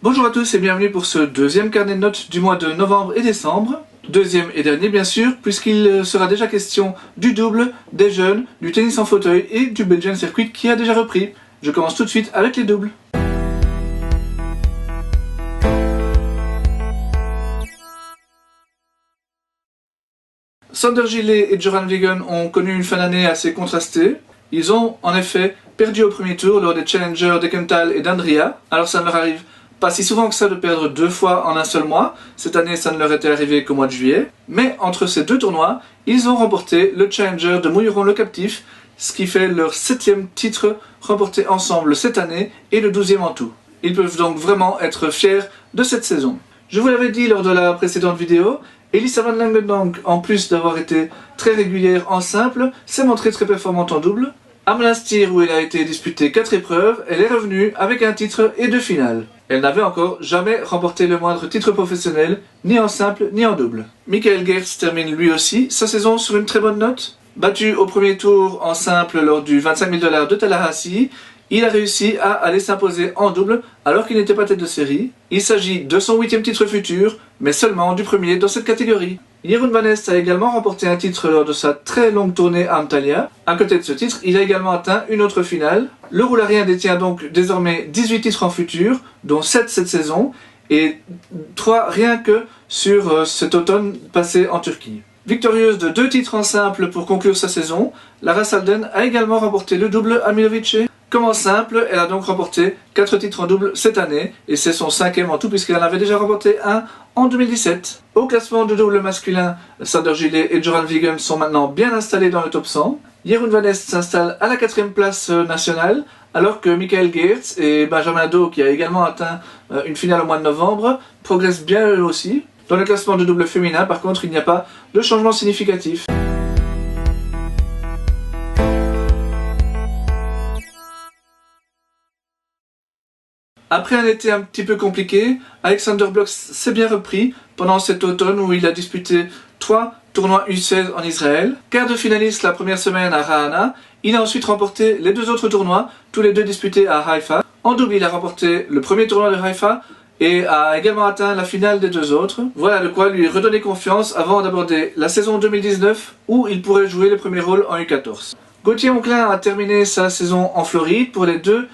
Bonjour à tous et bienvenue pour ce deuxième carnet de notes du mois de novembre et décembre. Deuxième et dernier bien sûr, puisqu'il sera déjà question du double, des jeunes, du tennis en fauteuil et du Belgian Circuit qui a déjà repris. Je commence tout de suite avec les doubles. Sander Gillet et Göran Wigen ont connu une fin d'année assez contrastée. Ils ont en effet perdu au premier tour lors des challengers d'Eckenthal et d'Andria. Alors ça ne leur arrive pas si souvent que ça de perdre deux fois en un seul mois. Cette année, ça ne leur était arrivé qu'au mois de juillet. Mais entre ces deux tournois, ils ont remporté le challenger de Mouilleron-le-Captif, ce qui fait leur 7e titre remporté ensemble cette année et le 12e en tout. Ils peuvent donc vraiment être fiers de cette saison. Je vous l'avais dit lors de la précédente vidéo, Elisa van Langendonk, en plus d'avoir été très régulière en simple, s'est montrée très performante en double. À Monastir, où elle a été disputée 4 épreuves, elle est revenue avec un titre et 2 finales. Elle n'avait encore jamais remporté le moindre titre professionnel, ni en simple ni en double. Michael Geerts termine lui aussi sa saison sur une très bonne note. Battu au premier tour en simple lors du 25 000 $ de Tallahassee, il a réussi à aller s'imposer en double alors qu'il n'était pas tête de série. Il s'agit de son 8e titre futur, mais seulement du premier dans cette catégorie. Jeroen van Est a également remporté un titre lors de sa très longue tournée à Antalya. À côté de ce titre, il a également atteint une autre finale. Le Roularien détient donc désormais 18 titres en futur, dont 7 cette saison, et 3 rien que sur cet automne passé en Turquie. Victorieuse de 2 titres en simple pour conclure sa saison, Lara Salden a également remporté le double à Milovice. Comme en simple, elle a donc remporté 4 titres en double cette année, et c'est son 5e en tout puisqu'elle en avait déjà remporté un en 2017. Au classement de double masculin, Sander Gillet et Göran Wigen sont maintenant bien installés dans le top 100. Jeroen van Est s'installe à la 4e place nationale, alors que Michael Geerts et Benjamin Do, qui a également atteint une finale au mois de novembre, progressent bien eux aussi. Dans le classement de double féminin, par contre, il n'y a pas de changement significatif. Après un été un petit peu compliqué, Alexander Blok s'est bien repris pendant cet automne où il a disputé 3 tournois U16 en Israël. Quart de finaliste la première semaine à Rahana, il a ensuite remporté les 2 autres tournois, tous les 2 disputés à Haïfa. En double, il a remporté le premier tournoi de Haïfa et a également atteint la finale des 2 autres. Voilà de quoi lui redonner confiance avant d'aborder la saison 2019 où il pourrait jouer le premier rôle en U14. Gauthier Onclin a terminé sa saison en Floride pour les 2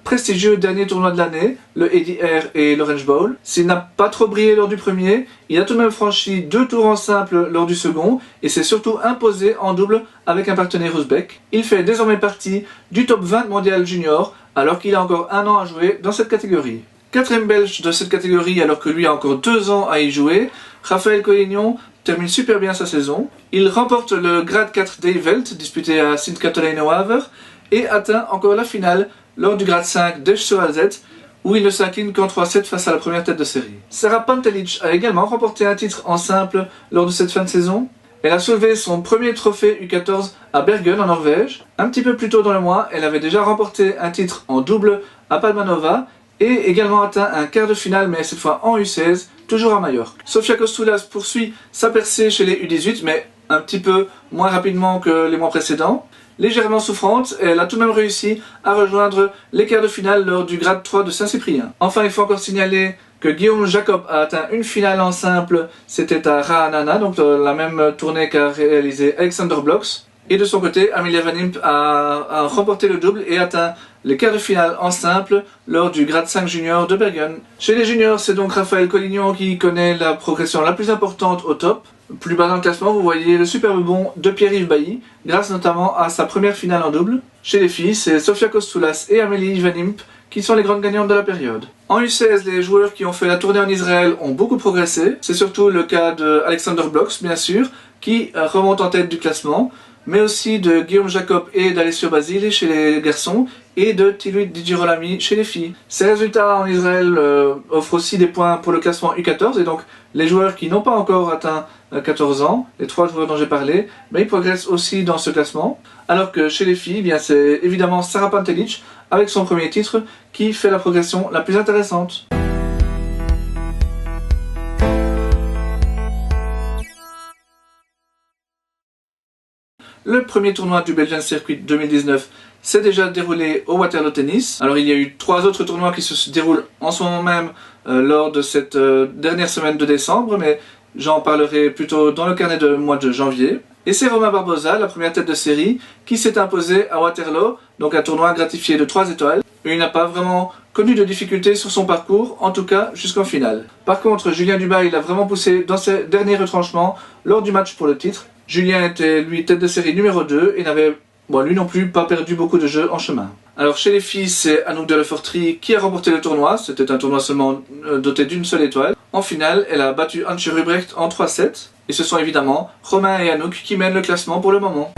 prestigieux derniers tournois de l'année, le Eddie Air et l'Orange Bowl. S'il n'a pas trop brillé lors du premier, il a tout de même franchi 2 tours en simple lors du second et s'est surtout imposé en double avec un partenaire ouzbek. Il fait désormais partie du top 20 mondial junior alors qu'il a encore un an à jouer dans cette catégorie. 4e belge de cette catégorie alors que lui a encore 2 ans à y jouer, Raphaël Collignon termine super bien sa saison. Il remporte le grade 4 Davelt disputé à Sint-Katelijne-Waver et atteint encore la finale lors du grade 5 d'Esch-sur-Alzette, où il ne s'incline qu'en 3-7 face à la première tête de série. Sarah Pantelic a également remporté un titre en simple lors de cette fin de saison. Elle a soulevé son premier trophée U14 à Bergen en Norvège. Un petit peu plus tôt dans le mois, elle avait déjà remporté un titre en double à Palmanova et également atteint un quart de finale, mais cette fois en U16, toujours à Majorque. Sofia Kostoulas poursuit sa percée chez les U18, mais un petit peu moins rapidement que les mois précédents. Légèrement souffrante, elle a tout de même réussi à rejoindre les quarts de finale lors du grade 3 de Saint-Cyprien. Enfin, il faut encore signaler que Guillaume Jacob a atteint une finale en simple, c'était à Ra'anana, donc la même tournée qu'a réalisé Alexander Blok. Et de son côté, Amelia Van Imp a remporté le double et atteint les quarts de finale en simple lors du grade 5 junior de Bergen. Chez les juniors, c'est donc Raphaël Collignon qui connaît la progression la plus importante au top. Plus bas dans le classement, vous voyez le superbe bond de Pierre-Yves Bailly, grâce notamment à sa première finale en double. Chez les filles, c'est Sofia Kostoulas et Amélie Van Imp qui sont les grandes gagnantes de la période. En U16, les joueurs qui ont fait la tournée en Israël ont beaucoup progressé. C'est surtout le cas d'Alexander Blok, bien sûr, qui remonte en tête du classement, mais aussi de Guillaume Jacob et d'Alessio Basile chez les garçons, et de Tiluit Di Girolami chez les filles. Ces résultats en Israël offrent aussi des points pour le classement U14, et donc les joueurs qui n'ont pas encore atteint 14 ans, les 3 joueurs dont j'ai parlé, ils progressent aussi dans ce classement. Alors que chez les filles, bien c'est évidemment Sarah Pantelic, avec son premier titre, qui fait la progression la plus intéressante. Le premier tournoi du Belgian Circuit 2019 s'est déjà déroulé au Waterloo Tennis. Alors il y a eu 3 autres tournois qui se déroulent en ce moment même lors de cette dernière semaine de décembre, mais j'en parlerai plutôt dans le carnet de mois de janvier. Et c'est Romain Barbosa, la première tête de série, qui s'est imposé à Waterloo, donc un tournoi gratifié de 3 étoiles. Et il n'a pas vraiment connu de difficultés sur son parcours, en tout cas jusqu'en finale. Par contre, Julien Dubail l'a vraiment poussé dans ses derniers retranchements lors du match pour le titre. Julien était lui tête de série numéro 2 et n'avait lui non plus pas perdu beaucoup de jeux en chemin. Alors chez les filles, c'est Anouk de Lefortry qui a remporté le tournoi. C'était un tournoi seulement doté d'une seule étoile. En finale, elle a battu Antje Rubrecht en 3-7. Et ce sont évidemment Romain et Anouk qui mènent le classement pour le moment.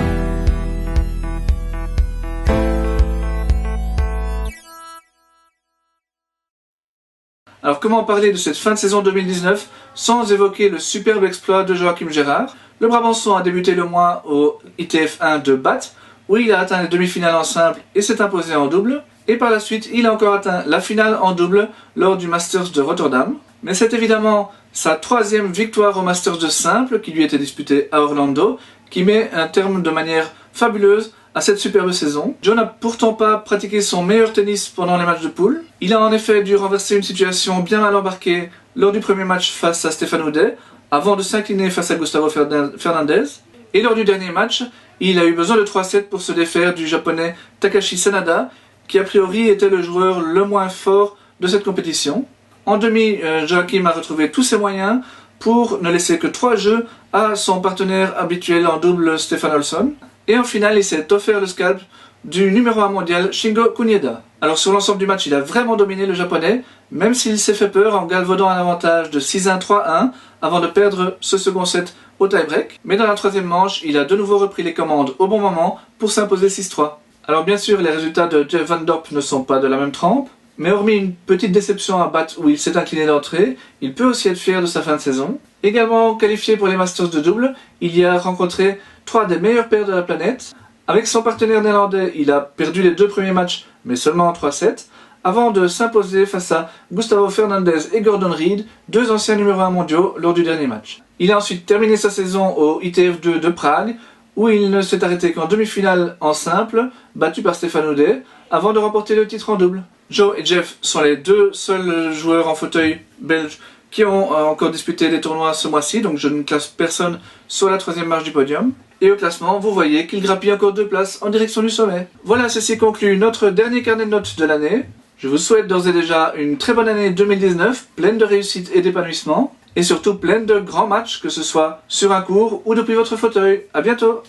Alors comment parler de cette fin de saison 2019 sans évoquer le superbe exploit de Joachim Gérard? Le Brabançon a débuté le mois au ITF 1 de Bath, où il a atteint les demi-finales en simple et s'est imposé en double. Et par la suite, il a encore atteint la finale en double lors du Masters de Rotterdam. Mais c'est évidemment sa 3e victoire au Masters de simple qui lui était disputée à Orlando, qui met un terme de manière fabuleuse à cette superbe saison. Joe n'a pourtant pas pratiqué son meilleur tennis pendant les matchs de poule. Il a en effet dû renverser une situation bien mal embarquée lors du premier match face à Stéphane Houdet, avant de s'incliner face à Gustavo Fernandez. Et lors du dernier match, il a eu besoin de 3-7 pour se défaire du japonais Takashi Sanada, qui a priori était le joueur le moins fort de cette compétition. En demi, Joachim a retrouvé tous ses moyens pour ne laisser que 3 jeux à son partenaire habituel en double Stefan Olsson. Et en finale, il s'est offert le scalp du numéro 1 mondial Shingo Kunieda. Alors sur l'ensemble du match, il a vraiment dominé le japonais, même s'il s'est fait peur en galvaudant un avantage de 6-1, 3-1 avant de perdre ce second set au tie-break. Mais dans la 3e manche, il a de nouveau repris les commandes au bon moment pour s'imposer 6-3. Alors bien sûr, les résultats de Jeff Van Dorp ne sont pas de la même trempe, mais hormis une petite déception à Bath où il s'est incliné d'entrée, il peut aussi être fier de sa fin de saison. Également qualifié pour les Masters de double, il y a rencontré 3 des meilleurs pairs de la planète. Avec son partenaire néerlandais, il a perdu les 2 premiers matchs, mais seulement en 3-7, avant de s'imposer face à Gustavo Fernandez et Gordon Reed, 2 anciens numéro 1 mondiaux lors du dernier match. Il a ensuite terminé sa saison au ITF 2 de Prague, où il ne s'est arrêté qu'en demi-finale en simple, battu par Stéphane Houdet, avant de remporter le titre en double. Joe et Jeff sont les 2 seuls joueurs en fauteuil belges qui ont encore disputé des tournois ce mois-ci, donc je ne classe personne sur la 3e marche du podium. Et au classement, vous voyez qu'il grappille encore 2 places en direction du sommet. Voilà, ceci conclut notre dernier carnet de notes de l'année. Je vous souhaite d'ores et déjà une très bonne année 2019, pleine de réussite et d'épanouissement, et surtout pleine de grands matchs, que ce soit sur un court ou depuis votre fauteuil. À bientôt!